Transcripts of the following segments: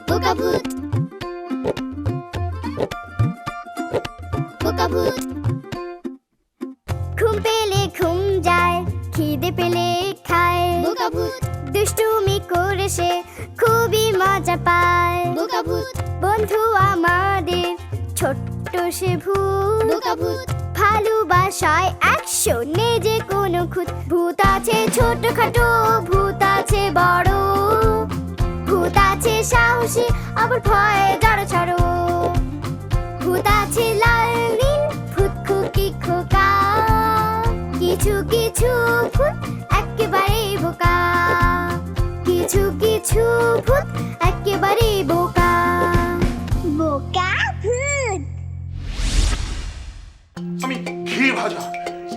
বোকা ভূত বোকা ভূত ঘুম পেলে ঘুম যায় খিদে পেলে খায় বোকা ভূত দুষ্টুমি করে সে খুবই মজা পায় বোকা ভূত বন্ধু আমাদের ছোট্ট সে ভূত বোকা ভূত ভালোবাসায় 100 নেই যে কোনো খুঁত ভূত আছে ছোটখাটো ভূত আছে বড় ভূত আছে সাহসী আবার ভয় জড়ো ছড়ো ভূত আছে লাল নীল ভূত খুকি খোকা কিছু কিছু ভূত একেবারে বোকা কিছু কিছু ভূত একেবারে বোকা বোকা ভূত আমি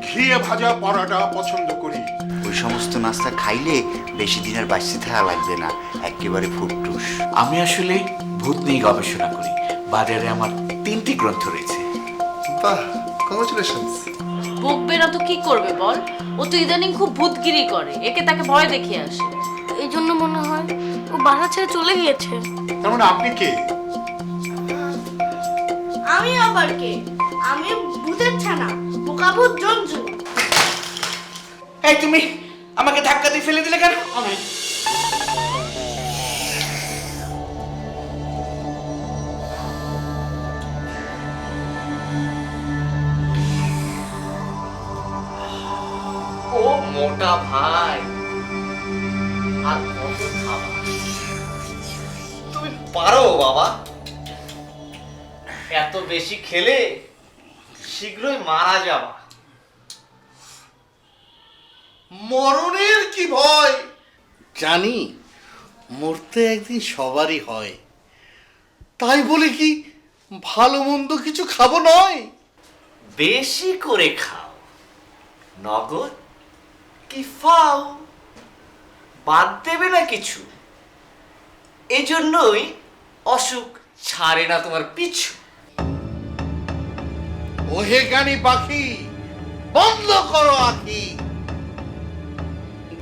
ঘিয়ে ভাজা পরোটা পছন্দ করি। ওই সমস্ত নাস্তা খাইলে বেশি দিন আর বাঁচতে থাকা লাগবে না, একেবারে ফুটটুস। আমি আসলে ভূত নিয়ে গবেষণা করি। বাজারে আমার 3টি গ্রন্থ রয়েছে। বাহ, কংগ্রাচুলেশনস। বকবে না তো কি করবে বল? ও তো ইদানিং খুব ভূতগিরি করে, একে তাকে ভয় দেখিয়ে আসে। এই জন্য মনে হয় ও বাসা ছেড়ে চলে গিয়েছে। তার মানে আপনি কে? আমি আবার কে? আমি ভূতের ছানা, বোকা ভূত জঞ্জু। এই তুমি আমাকে ধাক্কা দিয়ে ফেলে দিলে কেন? আমি ও মোটা ভাই, আর কত খাবার? তুমি পারো বাবা। এত বেশি খেলে শীঘ্রই মারা যাবা। মরণের কি ভয় জানি, মরতে একদিন সবারই হয়, তাই বলে কি ভালো মন্দ কিছু খাবো নয়? বেশি করে খাও, নগদ কি ফাও, বাদ দেবে না কিছু। এজন্যই অসুখ ছাড়ে না তোমার পিছু। ওহে জ্ঞানী পাখি, বন্ধ করো আখি,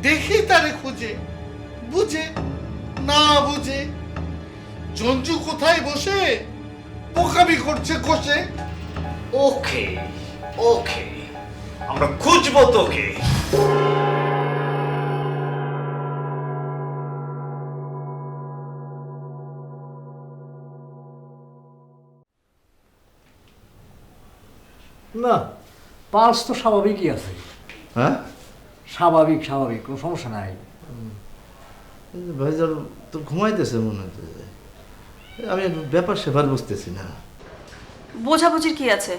দেখি তারে খুঁজে, বুঝে না বুঝে জঞ্জু কোথায় বসে বোকামি করছে কষে। ওকে ওকে, আমরা খুঁজবো তোকে। না, পালস তো স্বাভাবিকই আছে। হ্যাঁ, স্বাভাবিক স্বাভাবিক, কোনো সমস্যা নাই। ভাইজান তো ঘুমাইতেছে মনে হচ্ছে, আমি ব্যাপার সেবার বুঝতেছি না। বোঝাবুঝির কি আছে?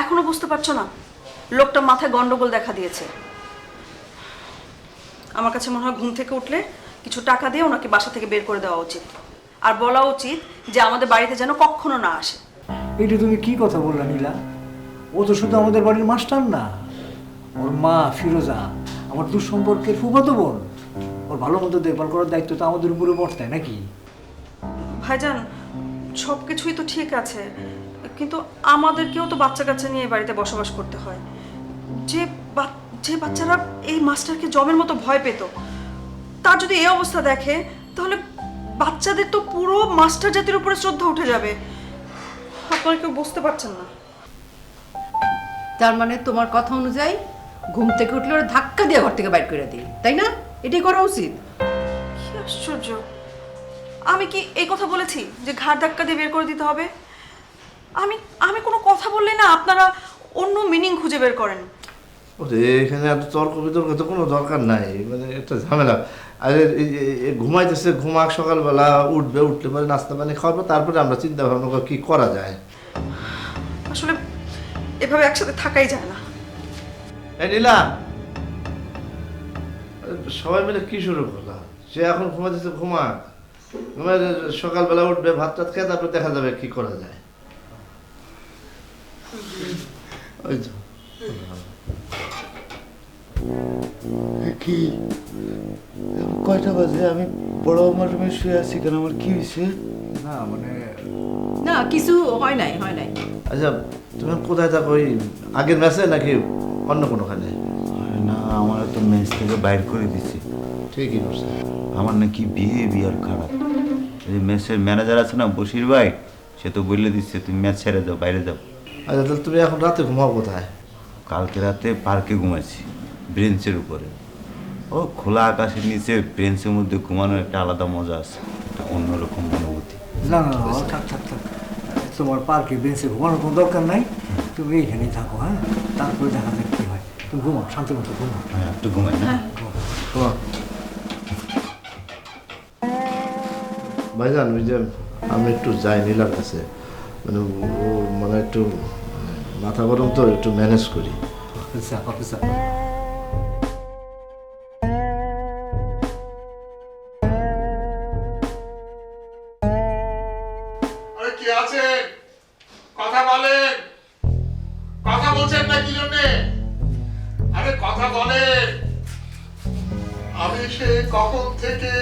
এখনো বুঝতে পারছো না? লোকটা মাথায় গন্ডগোল দেখা দিয়েছে। আমার কাছে মনে হয় ঘুম থেকে উঠলে কিছু টাকা দিয়ে ওনাকে বাসা থেকে বের করে দেওয়া উচিত, আর বলা উচিত যে আমাদের বাড়িতে যেন কখনো না আসে। এটা তুমি কি কথা বললা নীলা? ও তো শুধু আমাদের বাড়ির মাস্টার না, ওর মা ফিরোজা আমার দুঃসম্পর্কের ফুফাতো বোন। ওর ভালো মতো দেখভাল করার দায়িত্ব তো আমাদের উপরে বর্তায় নাকি? ভাইজান, সব কিছুই তো ঠিক আছে, কিন্তু আমাদেরকেও তো বাচ্চা কাচ্চা নিয়ে বাড়িতে বসবাস করতে হয়। যে বাচ্চারা এই মাস্টারকে জমের মতো ভয় পেত, তার যদি এই অবস্থা দেখে তাহলে বাচ্চাদের তো পুরো মাস্টার জাতির উপরে শ্রদ্ধা উঠে যাবে। আপনারা কেউ বুঝতে পারছেন না। তার মানে তোমার কথা অনুযায়ী ঘুম থেকে উঠলে ওরা ধাক্কা দিয়ে ঘর থেকে বাইর করে দিই, তাই না? এটাই করা উচিত। কি আশ্চর্য! আমি কি এই কথা বলেছি যে ঘাড় ধাক্কা দিয়ে বের করে দিতে হবে? আমি কোনো কথা বললে না আপনারা অন্য মিনিং খুঁজে বের করেন। এখানে এত তর্ক বিতর্ক তো কোনো দরকার নাই, মানে একটা ঝামেলা। আরে ঘুমাইতেছে, ঘুমাক, সকালবেলা উঠবে, উঠলে পরে নাস্তা পানি খাওয়াবো, তারপরে আমরা চিন্তা ভাবনা করি কি করা যায়। আসলে এভাবে একসাথে থাকাই যায় না। এই নীলা, সবাই মিলে কি শুরু করলাম? সে এখন ঘুমাইতেছে, ঘুমাক, ঘুমায় সকালবেলা উঠবে, ভাত টাত খেয়ে তারপরে দেখা যাবে কি করা যায়। ওই তো কি কয়টা বাজে? আমি বড় আমার রুমে শুয়ে আছি কেন? আমার কি হয়েছে? না মানে না, কিছু হয় নাই। আচ্ছা, তুমি কোথায় থাকো? ওই আগের ম্যাচে নাকি অন্য কোনোখানে? না, আমার তো মেস থেকে বাইর করে দিছে। ঠিকই করছে। আমার নাকি বিহেভিয়ার খারাপ। এই মেসের ম্যানেজার আছে না বশির ভাই, সে তো বলে দিচ্ছে তুমি ম্যাচ ছেড়ে দাও, বাইরে যাও। আচ্ছা তাহলে তুমি এখন রাতে ঘুমাও কোথায়? কালকে রাতে পার্কে ঘুমাইছি, ব্রেঞ্চের উপরে। ও খোলা আকাশের নিচে ব্রেঞ্চের মধ্যে ঘুমানোর একটা আলাদা মজা আছে, একটা অন্যরকম অনুভূতি। না না না, থাক থাক থাক, তোমার পার্কে বেঞ্চে ঘুমানোর কোনো দরকার নাই, তুমি এইখানেই থাকো। হ্যাঁ, তারপরে দেখা যাক কী হয়। তুমি ঘুমাও, শান্তি মতো ঘুমাও। হ্যাঁ, একটু ঘুমাই না। তোমার ভাইজান, ওই যে আমি একটু যাই নীলার কাছে, মানে ও মানে একটু মাথা গরম তো, একটু ম্যানেজ করি। অফিসা অফিসা আরে কি আছেন? কথা বলেন। কথা বলছেন না কি জন্যে? আরে কথা বলেন। আমি সে কখন থেকে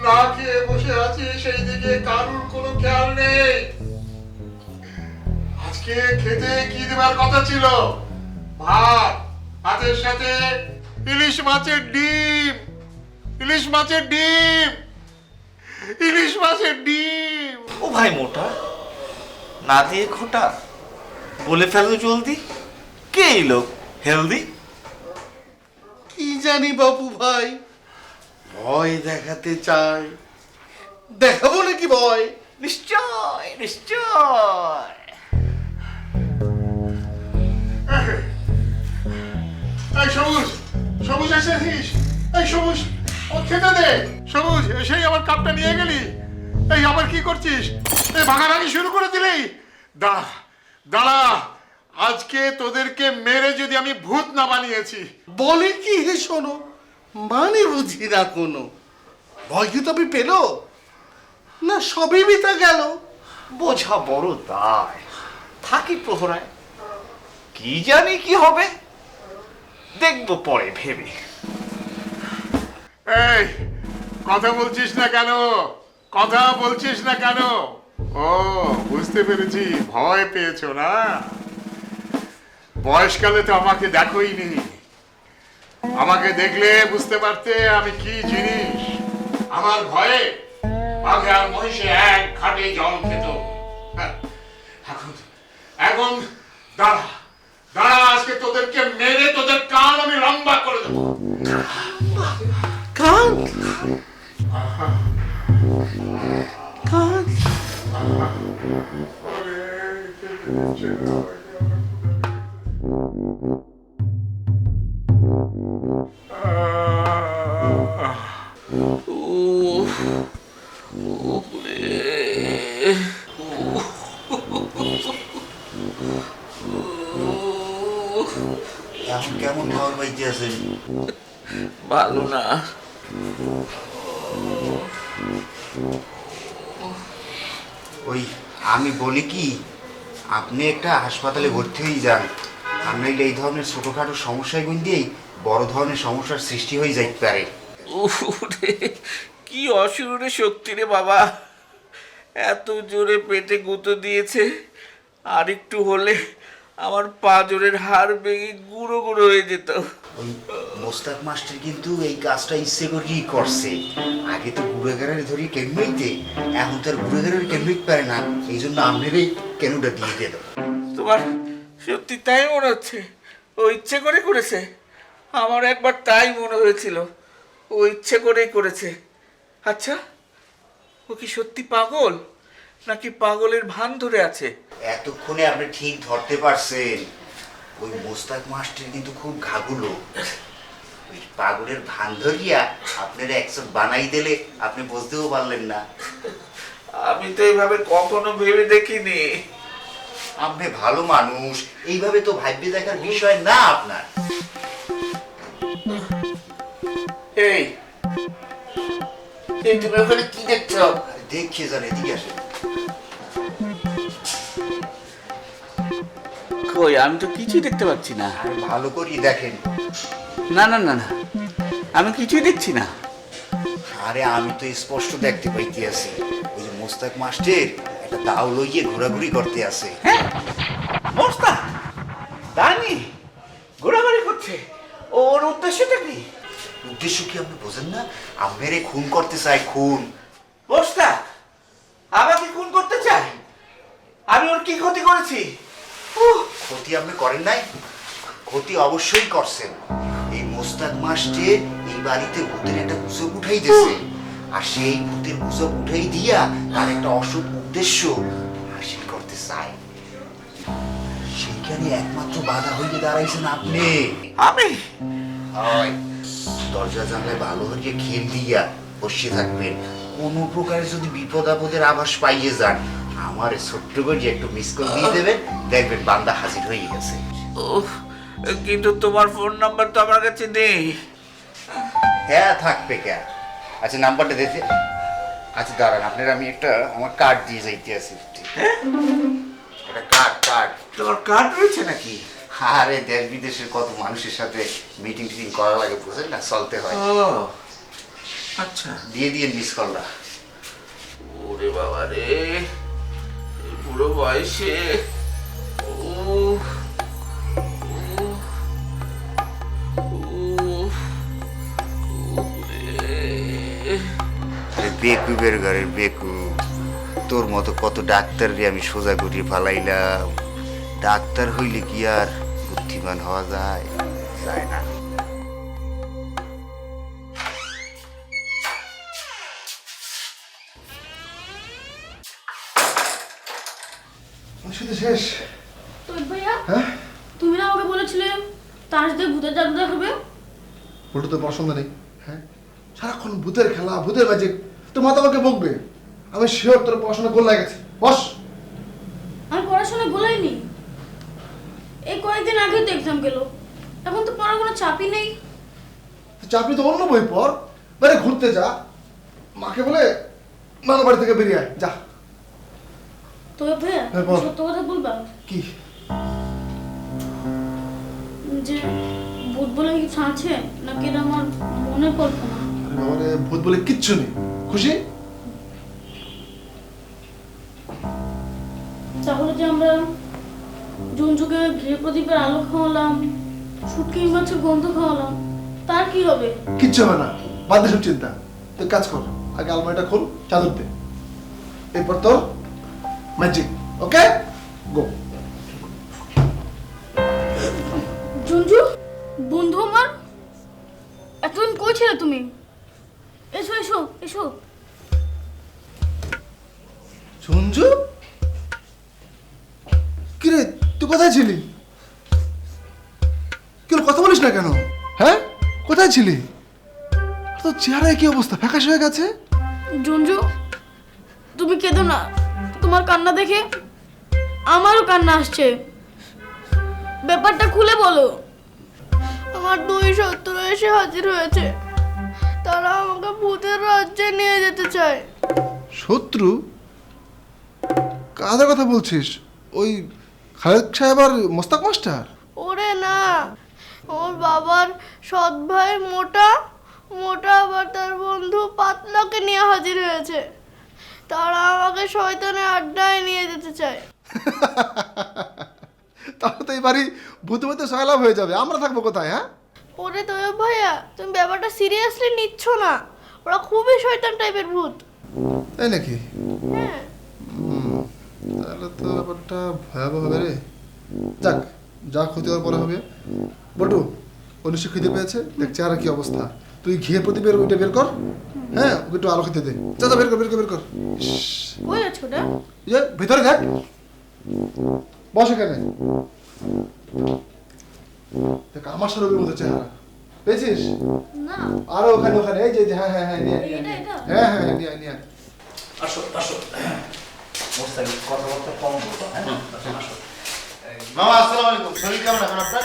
না খেয়ে বসে আছি, সেই দিকে কারুর কোনো খেয়াল নেই। আজকে খেতে কি দেবার কথা ছিল? ভাত, ভাতের সাথে ইলিশ মাছের ডিম, ইলিশ মাছের ডিম, ইলিশ মাছের ডিম। ও ভাই মোটা, না দিয়ে খোটা, বলে ফেলো জলদি, কে এই লোক হেলদি? কি জানি বাপু ভাই, ভয় দেখাতে চায়। দেখাবো নাকি ভয়? নিশ্চয় নিশ্চয়। এই সবুজ, সবুজ এসেছিস? এই সবুজ, ও খেতে দে। সবুজ, সেই আমার কাপটা নিয়ে গেলি। এই আবার কি করছিস? এই ভাগাভাগি শুরু করে দিলি। দাঁড়া দাঁড়া, আজকে তোদেরকে মেরে যদি আমি ভূত না বানিয়েছি। বলে কি হে শোনো, মানে বুঝি না কোনো। ভয় কি তবে পেল না, সবই বিতা গেল। বোঝা বড় দায়, থাকি প্রহরায়, কি জানি কি হবে, দেখবো পরে ভেবে। এই কথা বলছিস না কেন? কথা বলছিস না কেন? ও বুঝতে পেরেছি, ভয় পেয়েছো না? বয়সকালে তো আমাকে দেখোই নি। আমাকে দেখলে বুঝতে পারতে আমি কি জিনিস। আমার ভয়ে বাঘে আর মহিষে এক ঘাটে জল খেত। এখন এখন দাঁড়া দাঁড়া, আজকে তোদেরকে মেরে তোদের কান আমি লম্বা করে দেবো। কান কান এখন কেমন খবর পাইতে আছেন? ভালো না। ওই আমি বলি কি, আপনি একটা হাসপাতালে ভর্তি হয়ে যান। আর নইলে এই ধরনের ছোটোখাটো সমস্যায় গুণ দিয়েই বড় ধরনের সমস্যার সৃষ্টি হয়ে যাইতে পারে। উরে, কি অসুরে শক্তি রে বাবা, এত জোরে পেটে গুঁতো দিয়েছে, আর একটু হলে আমার পা জোরের হাড় ভেঙে গুঁড়ো গুঁড়ো হয়ে যেত। ওই মোস্তাক মাস্টার কিন্তু এই কাজটা ইচ্ছে করেই করছে। আগে তো গুড়েগাড়ারে ধরি কেমনইতে, এখন তো আর গুড়েগাড়ারে কেমনই পারে না। এই জন্য আপনারই কেনটা দিয়ে দিল। তোমার সত্যি তাই মনে হচ্ছে ও ইচ্ছে করে করেছে? আমার একবার তাই মনে হয়েছিল, ও ইচ্ছে করেই করেছে। আচ্ছা, ও কি সত্যি পাগল, নাকি পাগলের ভান ধরে আছে? এতক্ষণে আপনি ঠিক ধরতে পারছেন। ওই মোস্তাক মাস্টার কিন্তু খুব ঘাগুলো। ওই পাগলের ভান ধরিয়া আপনারা একশো বানাই দিলে আপনি বুঝতেও পারলেন না। আমি তো এইভাবে কখনো ভেবে দেখিনি। আপনি ভালো মানুষ, এইভাবে তো ভাববে দেখার বিষয় না আপনার। এই এই তুমি ওখানে কি দেখছো? দেখিয়ে যান, এদিকে আসে। কই, আমি তো কিছুই দেখতে পাচ্ছি না। ভালো করেই দেখেন। না না না না, আমি কিছুই দেখছি না। আরে আমি তো স্পষ্ট দেখতে পাইতে আছি, ওই যে মোস্তাক মাস্টার একটা দাও লইয়ে ঘোরাঘুরি করতে আছে। হ্যাঁ, মোস্তাক দানি ঘোরাঘুরি করছে। ও ওর উদ্দেশ্যটা কি? উদ্দেশ্য কি আপনি বোঝেন না? আমেরে খুন করতে চাই, খুন। মোস্তাক আমাকে খুন করতে চায়? আমি ওর কি ক্ষতি করেছি? ক্ষতি আপনি করেন নাই? ক্ষতি অবশ্যই করছেন। এই মোস্তাক মাস্টার এই বাড়িতে ভূতের একটা গুজব উঠাই দিয়েছে, আর সেই ভূতের গুজব উঠাই দিয়া তার একটা অশুভ উদ্দেশ্য হাসিল করতে চায়। সেইখানে একমাত্র বাধা হইতে দাঁড়াইছেন আপনি। আমি? হয় দরজা জানলায় ভালো হয়ে খেল দিয়া বসে থাকবেন। কোনো প্রকারে যদি বিপদ আপদের আভাস পাইয়ে যান, আমার ছোট্ট করে একটু মিস কল দিয়ে দেবেন, দেখবেন বান্দা হাজির হয়ে গেছে। কিন্তু তোমার ফোন নাম্বার তো আমার কাছে নেই। হ্যাঁ থাকবে কে? আচ্ছা নাম্বারটা দিতে। আচ্ছা দাঁড়ান, আপনার আমি একটা আমার কার্ড দিয়ে যাইতে আছি। একটা কার্ড। তোমার কার্ড রয়েছে নাকি? আরে দেশ বিদেশের কত মানুষের সাথে মিটিং টিটিং করা লাগে, বুঝলেন না, চলতে হয়। ও আচ্ছা, দিয়ে দিয়ে মিস কলটা। ওরে বাবা রে, এই বুড়ো বয়সে বেকুবের ঘরের বেকু, তোর মতো কত ডাক্তারকে আমি সোজা করিয়ে ফালাইলাম। ডাক্তার হইলে কি আর বুদ্ধিমান হওয়া যায়? যায় না। শেষ। ভাইয়া হ্যাঁ, তুমি না আমাকে বলেছিলে তার সাথে ভূতের জাদু দেখাবে? ওটা তো পছন্দ নেই। হ্যাঁ, সারাক্ষণ ভূতের খেলা, ভূতের ম্যাজিক, তোর মাথা আমাকে বকবে। আমি শিওর তোর পড়াশোনা গোল লাগেছে। বস। আমি পড়াশোনা গোলাইনি, এই কয়েকদিন আগে তো এক্সাম গেল, এখন তো পড়ার কোনো চাপই নেই। চাপড়ি তো অন্য বই পড়, বাইরে ঘুরতে যা, মাকে বলে নানা বাড়ি থেকে বেরিয়ে আয়, যা। তবে ভাইয়া হ্যাঁ, বল। সত্য কথা বলবা কি? যে ভূত বলে কিছু আছে নাকি এটা আমার মনের কল্পনা? আরে বাবা রে, ভূত বলে কিচ্ছু নেই। খুশি? তাহলে যে আমরা জঞ্জুকে ঘৃ প্রদীপের আলো খাওয়ালাম, শুটকি মাছের গন্ধ খাওয়ালাম, তার কি হবে? কিচ্ছু হবে না, বাদ দে সব চিন্তা। তুই কাজ কর, আগে আলমারিটা খোল, চাদর দে, এরপর তোর ম্যাজিক। ওকে, গো। জঞ্জু বন্ধু আমার, এতদিন কই ছিলে তুমি? এসো এসো এসো। সঞ্জু, কিরে তুই কোথায় ছিলি? কেউ কথা বলিস না কেন? হ্যাঁ, কোথায় ছিলি? তোর চেহারায় কি অবস্থা, ফ্যাকাশ হয়ে গেছে। জঞ্জু তুমি কেঁদো না, তোমার কান্না দেখে আমারও কান্না আসছে। ব্যাপারটা খুলে বলো। আমার দুই শত্রু এসে হাজির হয়েছে, তারা আমাকে ভূতের রাজ্যে নিয়ে যেতে চায়। শত্রু? কাদের কথা বলছিস? ওই খালেদ সাহেব আর মোস্তাক মাস্টার? ওরে না, আমার বাবার সৎ ভাই মোটা মোটা আবার তার বন্ধু পাতলাকে নিয়ে হাজির হয়েছে। তারা আমাকে শয়তানের আড্ডায় নিয়ে যেতে চায়। তাহলে তো এই বাড়ি ভূতে ভূতে সয়লাভ হয়ে যাবে, আমরা থাকবো কোথায়? হ্যাঁ, ওরে তবে ভাইয়া, তুমি ব্যাপারটা সিরিয়াসলি নিচ্ছ না। ওরা খুবই শয়তান টাইপের ভূত। তাই নাকি? হ্যাঁ, তাহলে তো ব্যাপারটা ভয়াবহ হবে রে। যাক, যা ক্ষতি হওয়ার পরে হবে। বটু, ও নিশ্চয় খিদে পেয়েছে, দেখ চেহারা কি অবস্থা। তুই ঘিয়ে প্রদীপের ওইটা বের কর। হ্যাঁ, ওকে একটু আলো খেতে দে। যা যা, বের কর বের কর বের কর। ওই আছে ওটা। ইয়ে, ভিতরে দেখ, বস এখানে। দেখ আমার স্বরূপের মতো চেহারা পেয়েছিস? না আরো ওখানে ওখানে, এই যে হ্যাঁ হ্যাঁ হ্যাঁ, নিয়ে আয়, নিয়ে আয়। এটা হ্যাঁ হ্যাঁ নিয়ে আয়, নিয়ে আয়। আসো আসো, মোস্তাকিম কথাবার্তা কম বলবা। হ্যাঁ, আসো। মামা আসসালামু আলাইকুম। শরীর কেমন এখন আপনার?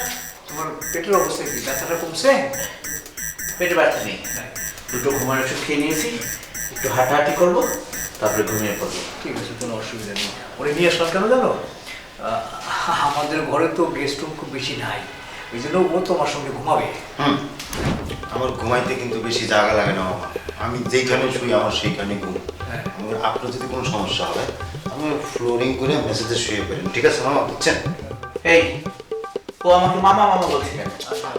তোমার পেটের অবস্থা কি? ব্যথাটা কমছে? পেটে ব্যথা নেই, দুটো ঘুমানোর ওষুধ খেয়ে নিয়েছি, একটু হাঁটাহাঁটি করবো, তারপরে ঘুমিয়ে পড়বো। ঠিক আছে, কোনো অসুবিধা নেই। ওরে নিয়ে আসলাম কেন জানো? আমাদের ঘরে তো গেস্ট রুম খুব বেশি নাই, ওই জন্য ও তোমার সঙ্গে ঘুমাবে। আমার ঘুমাইতে কিন্তু বেশি জায়গা লাগে না মামা, আমি যেখানে শুই আমার সেইখানে ঘুম। আপনার যদি কোনো সমস্যা হয় আমি ফ্লোরিং করে মেসেজে শুয়ে পড়েন, ঠিক আছে মামা? বুঝছেন? এই ও আমাকে মামা মামা বলছে কেন?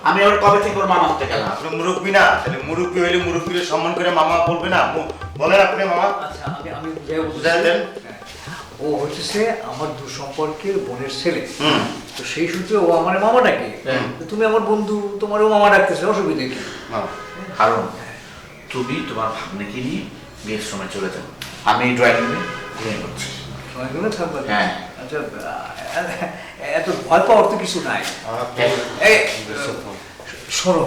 আমি ওর কবে থেকে ওর মামা হতে গেলাম? আপনি মুরব্বী না, তাহলে মুরব্বী হইলে মুরব্বীকে সম্মান করে মামা বলবে না? বলেন আপনি মামা। আচ্ছা আমি বুঝাই দেন। ও হচ্ছে আমার দুঃসম্পর্কের বোনের ছেলে, তো সেই সূত্রে ও আমার মামা ডাকে। তুমি আমার বন্ধু, তোমারও মামা ডাকতেছে, অসুবিধা কি? কারণ তুমি তোমার ভাগ্নেকে নিয়ে বিয়ের সময় চলে যাও, আমি ড্রয়িং রুমে ঘুমিয়ে পড়ছি। থাকবে? হ্যাঁ। আচ্ছা, এত ভয় পাওয়ার তো কিছু নাই। এই শোনো,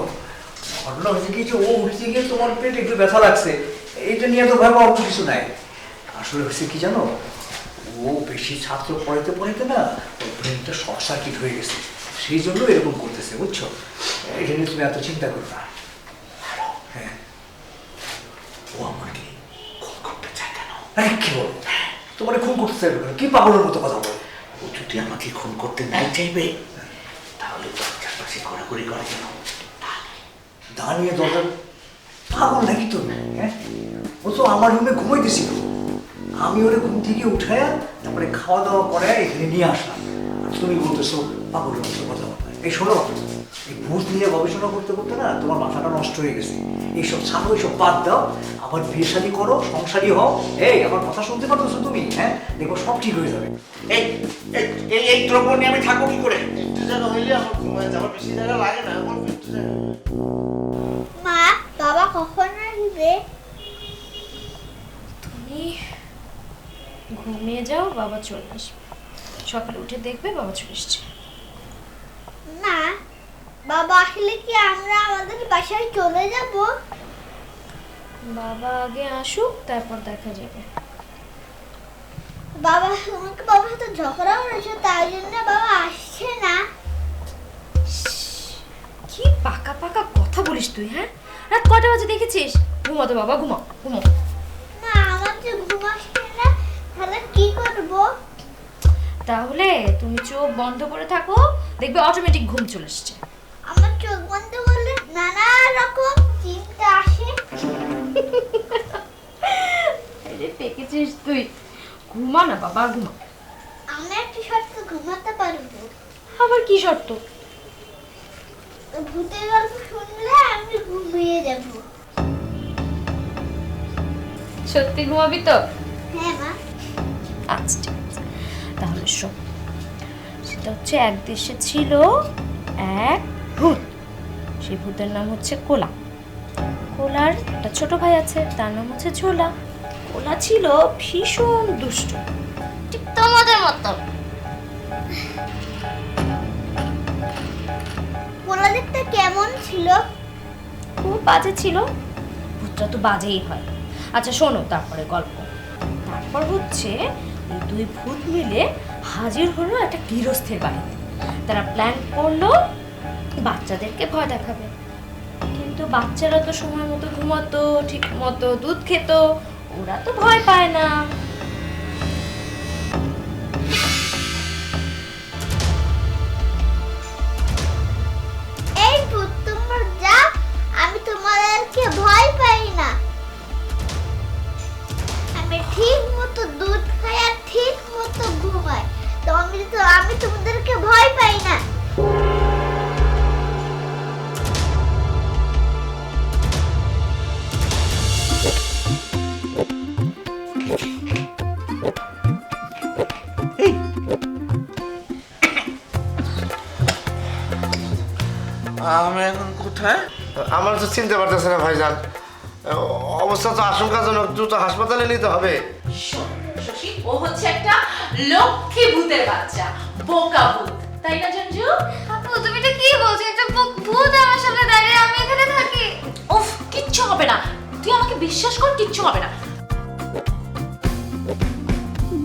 ঘটনা হচ্ছে কি যে ও উঠতে গিয়ে তোমার পেটে একটু ব্যথা লাগছে, এইটা নিয়ে তো ভয় পাওয়ার তো কিছু নাই। আসলে হচ্ছে কি জানো, ও বেশি ছাত্র পড়াইতে না, ওর ব্রেনটা শর্ট সার্কিট হয়ে গেছে, সেই জন্য এরকম করতেছে, বুঝছো? এটা নিয়ে তুমি এত চিন্তা করো না। হ্যাঁ, ও আমাকে খুন করতে চায় কেন? কি বল, তোমার খুন করতে চাইবে কেন? কি পাগলের মতো কথা বল? ও যদি আমাকে খুন করতে নাই চাইবে, তাহলে তোর চারপাশে ঘোরাঘুরি করে কেন? দা নিয়ে দরকার, পাগল নাকি তুমি? হ্যাঁ, ও তো আমার রুমে ঘুমাইতেছিল, আমি ওরে ঘুম থেকে উঠায়া তারপরে খাওয়া দাওয়া করে এখানে নিয়ে আসলাম, আর তুমি বলতেছো পাগলের মতো কথা বল। এই শোনো, এই ভূত নিয়ে গবেষণা করতে করতে না তোমার মাথাটা নষ্ট হয়ে গেছে। এইসব ছাড়ো, এইসব বাদ দাও, আবার বিয়ে শাদী করো, সংসারী হও। এই আমার কথা শুনতে পারতেছো তুমি? হ্যাঁ, দেখো সব ঠিক হয়ে যাবে। এই দ্রব্য নিয়ে আমি থাকবো কি করে? একটু জায়গা হইলে আমার ঘুমায় যাওয়ার বেশি জায়গা লাগে না, আমার একটু জায়গা। মা, বাবা কখন আসবে? তুমি ঘুমিয়ে যাও, বাবা চলে আসবে। সকালে উঠে দেখবে বাবা চলে এসছে। না, বাবা আসলে কি আমরা আমাদের বাসায় চলে যাব? বাবা আগে আসুক, তারপর দেখা যাবে। বাবা তোমাকে বাবার সাথে ঝগড়া করেছো, তাই জন্য বাবা আসছে না। কি পাকা পাকা কথা বলিস তুই? হ্যাঁ, রাত কটা বাজে দেখেছিস? ঘুমা তো বাবা, ঘুমা ঘুমা। না, আমার যে ঘুম আসছে না, তাহলে কি করব? তাহলে তুমি চোখ বন্ধ করে থাকো, দেখবে অটোমেটিক ঘুম চলে আসছে। আমার চোখ বন্ধ করলে নানা রকম চিন্তা আসে। আরে পেকেছিস তুই, ঘুমা না বাবা, ঘুমা। আমি একটা শর্ত ঘুমাতে পারবো। আবার কি শর্ত? ভূতের গল্প শুনলে আমি ঘুমিয়ে যাব। সত্যি ঘুমাবি তো? হ্যাঁ মা। আচ্ছা ঠিক আছে, তাহলে শোন। সেটা হচ্ছে, এক দেশে ছিল এক ভূত। সেই ভূতের নাম হচ্ছে কোলা। কোলার একটা ছোট ভাই আছে, তার নাম হচ্ছে ঝোলা। কোলা ছিল ভীষণ দুষ্ট, ঠিক তোমাদের মতো। কোলা দেখতে কেমন ছিল? খুব বাজে ছিল। ভূতটা তো বাজেই হয়। আচ্ছা শোনো তারপরে গল্প। তারপর হচ্ছে, এই দুই ভূত মিলে হাজির হলো একটা গৃহস্থের বাড়িতে। তারা প্ল্যান করলো বাচ্চাদেরকে ভয় দেখাবে, কিন্তু বাচ্চারা তো সময় মতো ঘুমাতো, ঠিক মতো দুধ খেত, ওরা তো ভয় পায় না। এই ভূত তোমরা যাও, আমি তোমাদেরকে ভয় পাই না। আমি ঠিক মতো দুধ খাই আর ঠিক মতো ঘুমাই, তো আমি তোমাদেরকে ভয় পাই না। আমি এখন কোথায়? আমার তো চিনতে পারতেছে না ভাইজান, অবস্থা তো আশঙ্কাজনক, দ্রুত হাসপাতালে নিতে হবে। শশী, ও হচ্ছে একটা লক্ষ্মী ভূতের বাচ্চা, বোকা ভূত, তাই না জঞ্জু? আপু তুমি এটা কি বলছো? একটা ভূত আমার সামনে দাঁড়িয়ে, আমি এখানে থাকি। উফ, কিচ্ছু হবে না, তুই আমাকে বিশ্বাস কর, কিচ্ছু হবে না।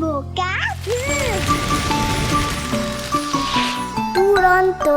বোকা দুরন্ত